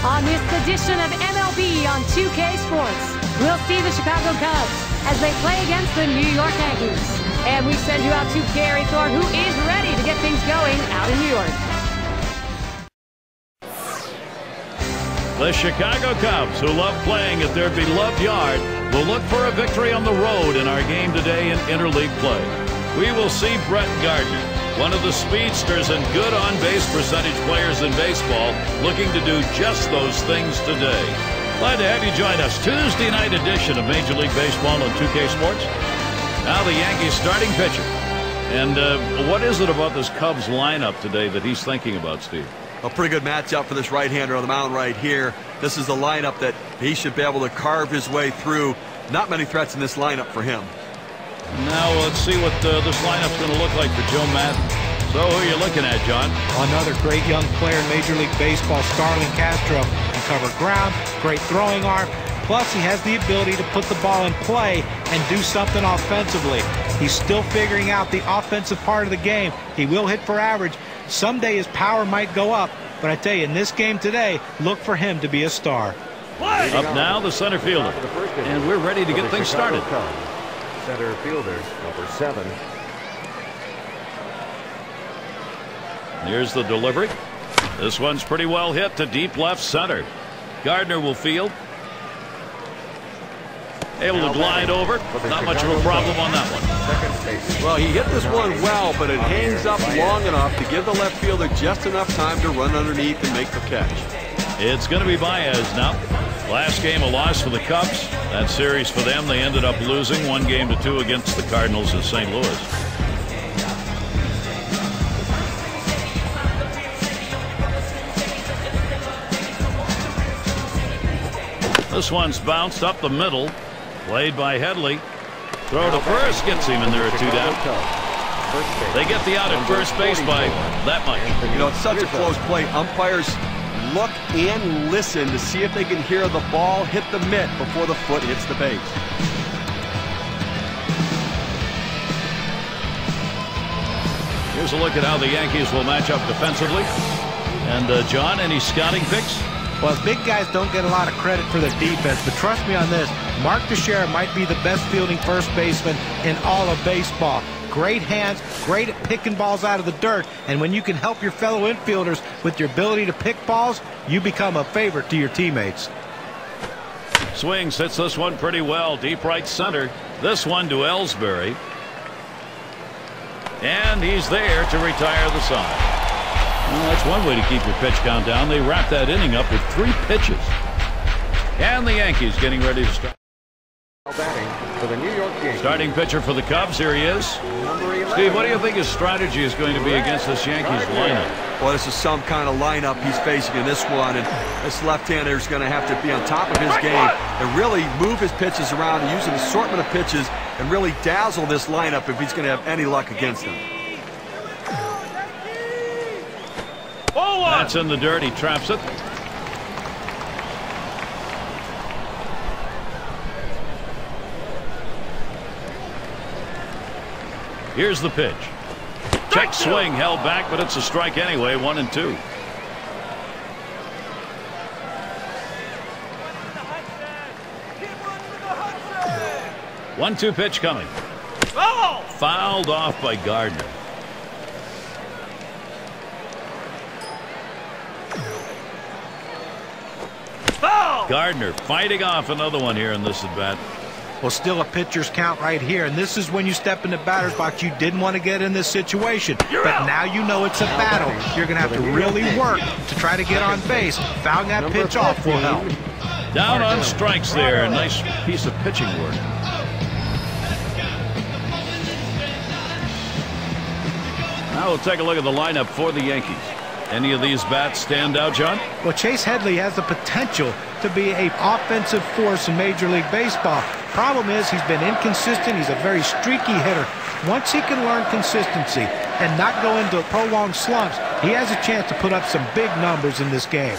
On this edition of MLB on 2K Sports, we'll see the Chicago Cubs as they play against the New York Yankees. And we send you out to Gary Thorne, who is ready to get things going out in New York. The Chicago Cubs, who love playing at their beloved yard, will look for a victory on the road in our game today in interleague play. We will see Brett Gardner, one of the speedsters and good on-base percentage players in baseball, looking to do just those things today. Glad to have you join us. Tuesday night edition of Major League Baseball on 2K Sports. Now the Yankees starting pitcher. And what is it about this Cubs lineup today that he's thinking about, Steve? A pretty good matchup for this right-hander on the mound right here. This is the lineup that he should be able to carve his way through. Not many threats in this lineup for him. Now let's see what this lineup's going to look like for Joe Maddon. So who are you looking at, John? Another great young player in Major League Baseball, Starlin Castro. Can cover ground, great throwing arm. Plus, he has the ability to put the ball in play and do something offensively. He's still figuring out the offensive part of the game. He will hit for average. Someday his power might go up, but I tell you, in this game today, look for him to be a star. Up now, the center fielder. And we're ready to get things started. Center fielder, number 7. Here's the delivery. This one's pretty well hit to deep left center. Gardner will field. Able to glide over. Not much of a problem on that one. Well, he hit this one well, but it hangs up long enough to give the left fielder just enough time to run underneath and make the catch. It's going to be Baez now. Last game a loss for the Cubs. That series for them, they ended up losing 1-2 against the Cardinals in St. Louis. This one's bounced up the middle. Played by Headley. Throw to first gets him, and there are 2 down. They get the out at first base by that much. You know, it's such a close play. Umpires look and listen to see if they can hear the ball hit the mitt before the foot hits the base. Here's a look at how the Yankees will match up defensively. And John, any scouting picks? Well, big guys don't get a lot of credit for their defense, but trust me on this, Mark Teixeira might be the best fielding first baseman in all of baseball. Great hands, great at picking balls out of the dirt, and when you can help your fellow infielders with your ability to pick balls, you become a favorite to your teammates. Swings, hits this one pretty well, deep right center. This one to Ellsbury. And he's there to retire the side. Well, that's one way to keep your pitch count down. They wrap that inning up with 3 pitches. And the Yankees getting ready to start. Batting for the New York Yankees. Starting pitcher for the Cubs. Here he is. Steve, what do you think his strategy is going to be against this Yankees lineup? Well, this is some kind of lineup he's facing in this one, and this left-hander is going to have to be on top of his game and really move his pitches around and use an assortment of pitches and really dazzle this lineup if he's going to have any luck against them. That's in the dirt. He traps it. Here's the pitch. Check swing held back, but it's a strike anyway. 1-2. One-two pitch coming. Fouled off by Gardner. Gardner fighting off another one here in this at bat. Well, still a pitcher's count right here, and this is when you step in the batter's box. You didn't want to get in this situation, but now you know it's a battle. You're going to have to really work to try to get on base. Fouling that pitch off will help. Down on strikes there. Nice piece of pitching work. Now we'll take a look at the lineup for the Yankees. Any of these bats stand out, John? Well, Chase Headley has the potential to be an offensive force in Major League Baseball. Problem is, he's been inconsistent. He's a very streaky hitter. Once he can learn consistency and not go into prolonged slumps, he has a chance to put up some big numbers in this game.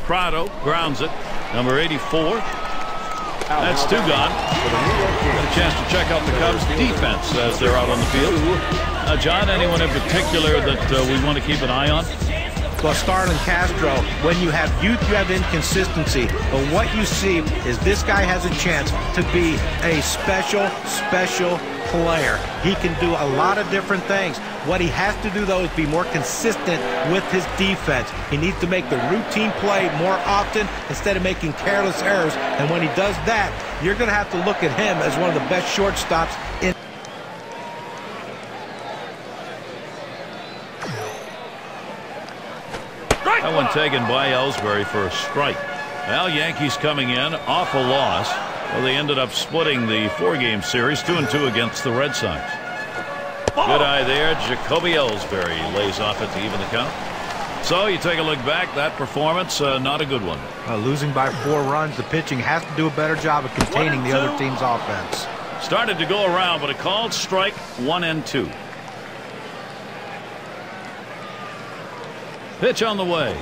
Prado grounds it. Number 84. That's two gone. Got a chance to check out the Cubs defense as they're out on the field. John, anyone in particular that we want to keep an eye on? Well, Starlin Castro, when you have youth, you have inconsistency. But what you see is this guy has a chance to be a special player. He can do a lot of different things. What he has to do, though, is be more consistent with his defense. He needs to make the routine play more often instead of making careless errors. And when he does that, you're going to have to look at him as one of the best shortstops in. That one taken by Ellsbury for a strike. Well, Yankees coming in off a loss. Well, they ended up splitting the 4-game series 2-2 against the Red Sox. Good eye there. Jacoby Ellsbury lays off it to even the count. So you take a look back. That performance, not a good one. Losing by 4 runs, the pitching has to do a better job of containing the other team's offense. Started to go around, but a called strike, 1-2. Pitch on the way.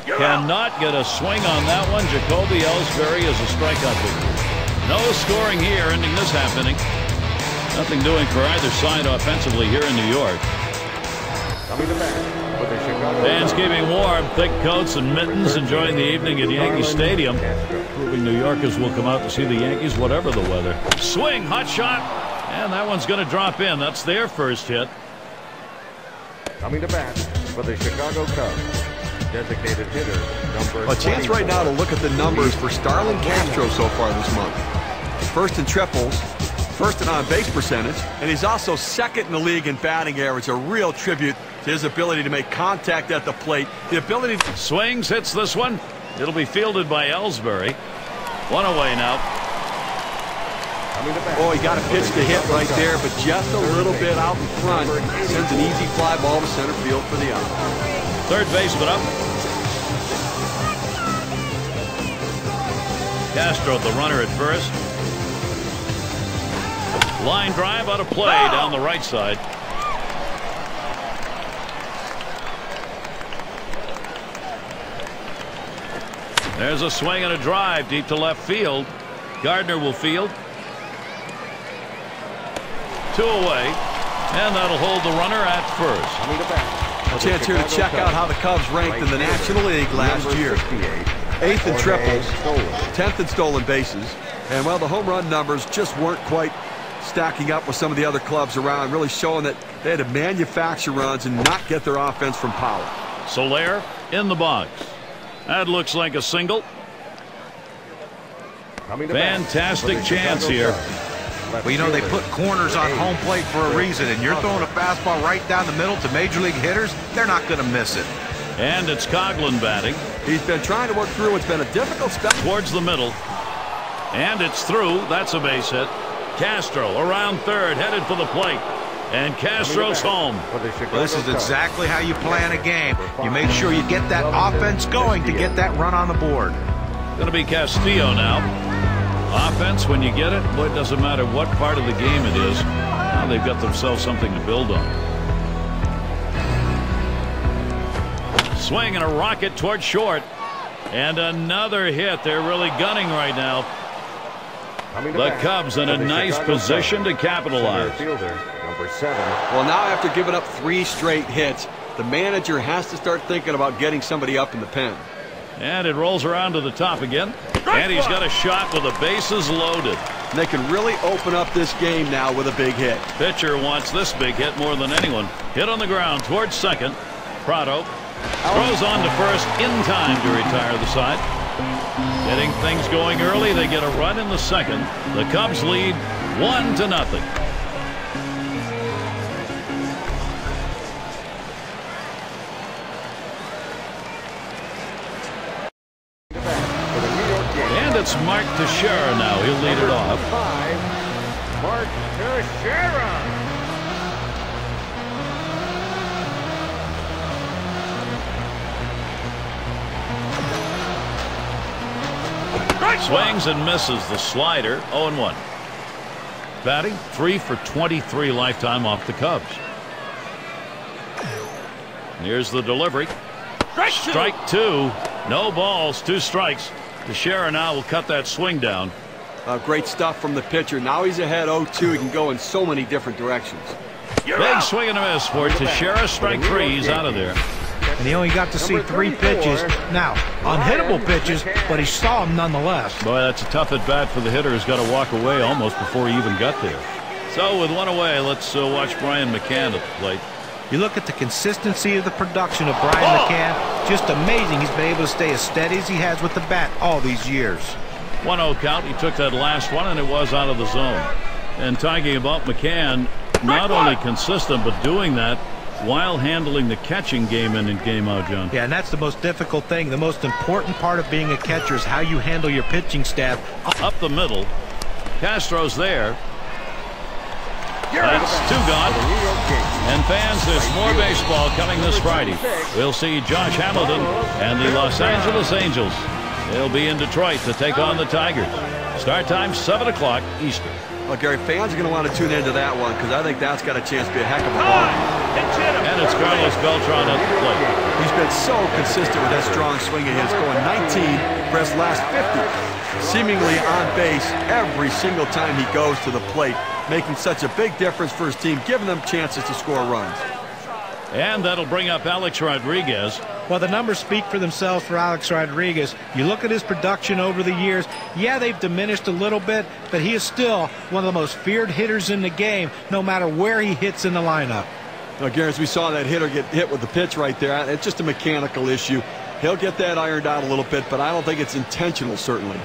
Cannot get a swing on that one. Jacoby Ellsbury is a strikeout victory. No scoring here, ending this half inning. Nothing doing for either side offensively here in New York. Fans keeping warm, thick coats and mittens, enjoying the evening at Yankee Stadium. Proving New Yorkers will come out to see the Yankees whatever the weather. Swing, hot shot, and that one's going to drop in. That's their first hit. Coming to bat for the Chicago Cubs, designated hitter number 24. A chance right now to look at the numbers for Starlin Castro so far this month. First in triples, first in on-base percentage, and he's also second in the league in batting average. A real tribute to his ability to make contact at the plate. The ability to swings, hits this one. It'll be fielded by Ellsbury. One away now. Oh, he got a pitch to hit right there, but just a little bit out in front. Sends an easy fly ball to center field for the out. Third baseman up. Castro, the runner at first. Line drive out of play down the right side. There's a swing and a drive deep to left field. Gardner will field. 2 away, and that'll hold the runner at first. A chance here to check out how the Cubs ranked in the National League last year. 8th in triples, 10th in stolen bases, and well, the home run numbers just weren't quite stacking up with some of the other clubs around, really showing that they had to manufacture runs and not get their offense from power. Soler in the box. That looks like a single. Fantastic chance here. Well, you know, they put corners on home plate for a reason, and you're throwing a fastball right down the middle to major league hitters, they're not going to miss it. And it's Coughlin batting. He's been trying to work through. It's been a difficult spot. Towards the middle. And it's through. That's a base hit. Castro around third, headed for the plate. And Castro's home. Well, this is exactly how you plan a game. You make sure you get that offense going to get that run on the board. Going to be Castillo now. Offense, when you get it, boy, it doesn't matter what part of the game it is. Now they've got themselves something to build on. Swing and a rocket toward short. And another hit. They're really gunning right now. The Cubs in a nice position to capitalize. Well, now after giving up 3 straight hits, the manager has to start thinking about getting somebody up in the pen. And it rolls around to the top again. And he's got a shot with the bases loaded. And they can really open up this game now with a big hit. Pitcher wants this big hit more than anyone. Hit on the ground towards second. Prado throws on to first in time to retire the side. Getting things going early. They get a run in the second. The Cubs lead 1-0. It's Mark Teixeira now. He'll lead it off. Mark Teixeira. Swings and misses the slider. 0-1. Batting 3 for 23 lifetime off the Cubs. Here's the delivery. Strike 2. No balls, 2 strikes. Teixeira now will cut that swing down. Great stuff from the pitcher. Now he's ahead 0-2. He can go in so many different directions. Big swing and a miss for Teixeira. Strike 3. He's out of there. And he only got to see 3 pitches. Now, unhittable pitches, but he saw them nonetheless. Boy, that's a tough at bat for the hitter who's got to walk away almost before he even got there. So with 1 away, let's watch Brian McCann at the plate. You look at the consistency of the production of Brian McCann. Just amazing he's been able to stay as steady as he has with the bat all these years. 1-0 count. He took that last one, and it was out of the zone. And talking about McCann, not only consistent, but doing that while handling the catching game in and game out, John. Yeah, and that's the most difficult thing. The most important part of being a catcher is how you handle your pitching staff. Up the middle. Castro's there. That's 2 gone. And fans, there's more baseball coming this Friday. We'll see Josh Hamilton and the Los Angeles Angels. They'll be in Detroit to take on the Tigers. Start time 7 o'clock Eastern. Well, Gary, fans are going to want to tune into that one because I think that's got a chance to be a heck of a ball. And it's Carlos Beltran at the plate. He's been so consistent with that strong swing of his, going 19 for his last 50. Seemingly on base every single time he goes to the plate, making such a big difference for his team, giving them chances to score runs. And that'll bring up Alex Rodriguez. Well, the numbers speak for themselves for Alex Rodriguez. You look at his production over the years. Yeah, they've diminished a little bit, but he is still one of the most feared hitters in the game, no matter where he hits in the lineup. Now, Gary, as we saw that hitter get hit with the pitch right there, it's just a mechanical issue. He'll get that ironed out a little bit, but I don't think it's intentional, certainly.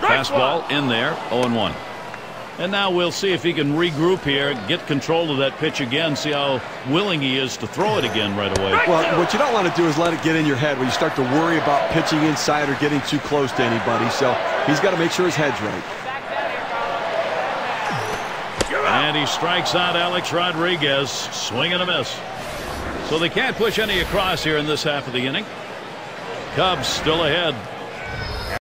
Fastball in there, 0-1. And now we'll see if he can regroup here, get control of that pitch again, see how willing he is to throw it again right away. Well, what you don't want to do is let it get in your head when you start to worry about pitching inside or getting too close to anybody. So he's got to make sure his head's right. And he strikes out Alex Rodriguez. Swing and a miss. So they can't push any across here in this half of the inning. Cubs still ahead